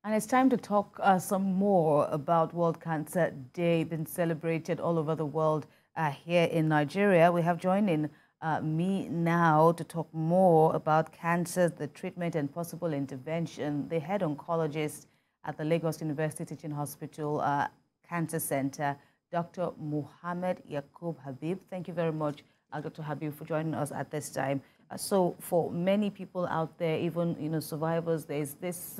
And it's time to talk some more about World Cancer Day, been celebrated all over the world. Here in Nigeria, we have joining me now to talk more about cancer, the treatment and possible intervention. The head oncologist at the Lagos University Teaching Hospital Cancer Center, Dr. Muhammad Yaqub Habib. Thank you very much, Dr. Habib, for joining us at this time. So for many people out there, even survivors, there's this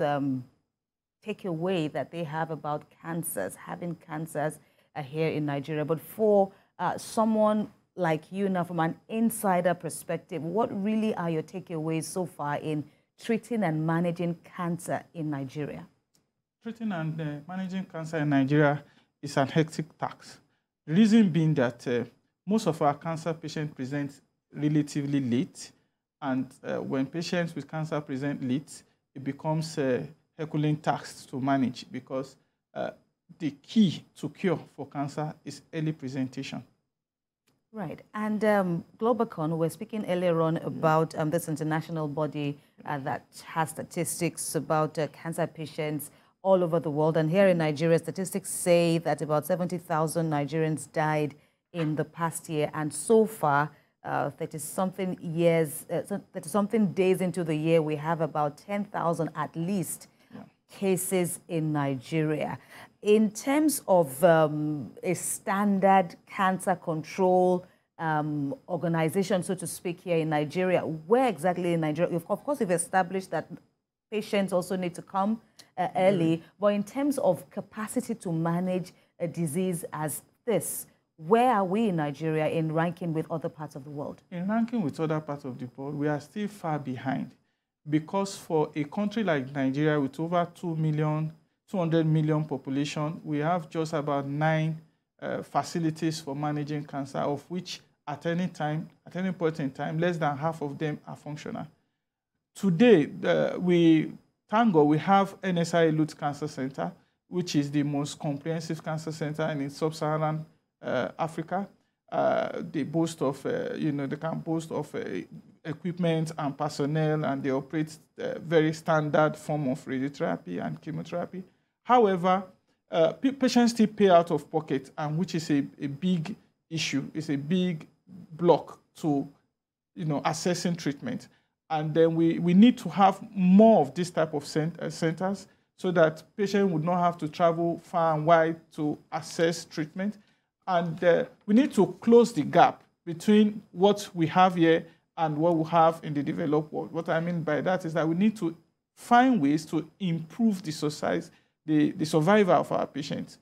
takeaway that they have about cancers, having cancers here in Nigeria. But for someone like you now, from an insider perspective, what really are your takeaways so far in treating and managing cancer in Nigeria? Treating and managing cancer in Nigeria is an hectic task. The reason being that most of our cancer patients present relatively late, and when patients with cancer present late, it becomes Herculean tasks to manage because the key to cure for cancer is early presentation. Right. And Globacon, we were speaking earlier on about this international body that has statistics about cancer patients all over the world. And here in Nigeria, statistics say that about 70,000 Nigerians died in the past year. And so far, 30-something years, 30-something days into the year, we have about 10,000 at least cases in Nigeria. In terms of a standard cancer control organization, so to speak, here in Nigeria, where exactly in Nigeria? Of course, we've established that patients also need to come early, but in terms of capacity to manage a disease as this, where are we in Nigeria in ranking with other parts of the world? In ranking with other parts of the world, we are still far behind. Because for a country like Nigeria with over 200 million population, we have just about 9 facilities for managing cancer, of which at any point in time, less than half of them are functional. Today, thank God, we have NSI Elite Cancer Center, which is the most comprehensive cancer center in sub-Saharan Africa. They boast of, they can boast of equipment and personnel, and they operate very standard form of radiotherapy and chemotherapy. However, patients still pay out of pocket, and which is a big issue. It's a big block to, assessing treatment. And then we need to have more of this type of centers so that patients would not have to travel far and wide to assess treatment. And we need to close the gap between what we have here and what we have in the developed world. What I mean by that is that we need to find ways to improve the survival of our patients,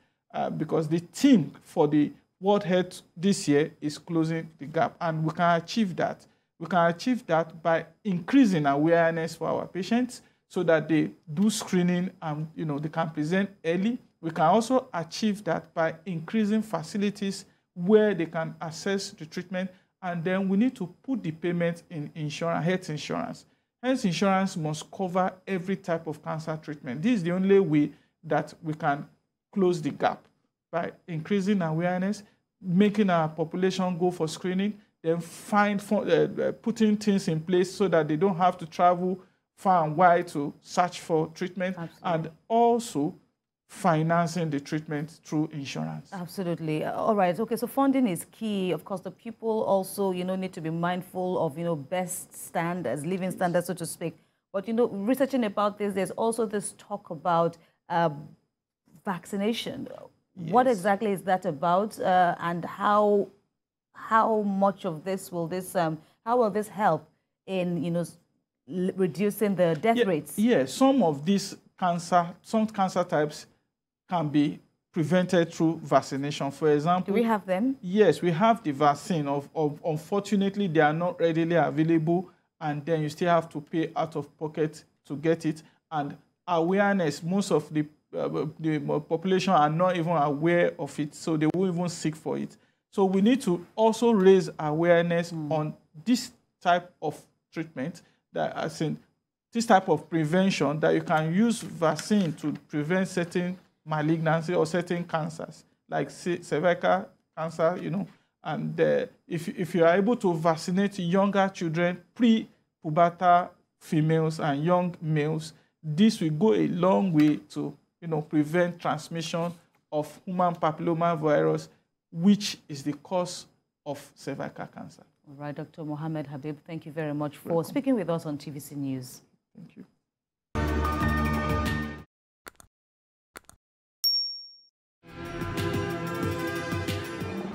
because the theme for the World Health this year is closing the gap, and we can achieve that. We can achieve that by increasing awareness for our patients so that they do screening and they can present early. We can also achieve that by increasing facilities where they can access the treatment, and then we need to put the payment in insurance, health insurance. Health insurance must cover every type of cancer treatment. This is the only way that we can close the gap, by increasing awareness, making our population go for screening, then putting things in place so that they don't have to travel far and wide to search for treatment. Absolutely. And also financing the treatment through insurance. Absolutely. All right. Okay. So funding is key. Of course, the people also, need to be mindful of, best standards, living standards, so to speak. But, researching about this, there's also this talk about vaccination. Yes. What exactly is that about, and how much of this will how will this help in, reducing the death rates? Yes. Some cancer types can be prevented through vaccination. For example, do we have them? Yes, we have the vaccine. Unfortunately, they are not readily available, and then you still have to pay out of pocket to get it. And awareness, most of the population are not even aware of it, so they won't even seek for it. So we need to also raise awareness on this type of treatment, this type of prevention, that you can use vaccine to prevent certain malignancy or certain cancers, like cervical cancer, and if you are able to vaccinate younger children, pre-pubertal females and young males, this will go a long way to, prevent transmission of human papillomavirus, which is the cause of cervical cancer. All right, Dr. Mohammed Habib, thank you very much for speaking with us on TVC News. Thank you.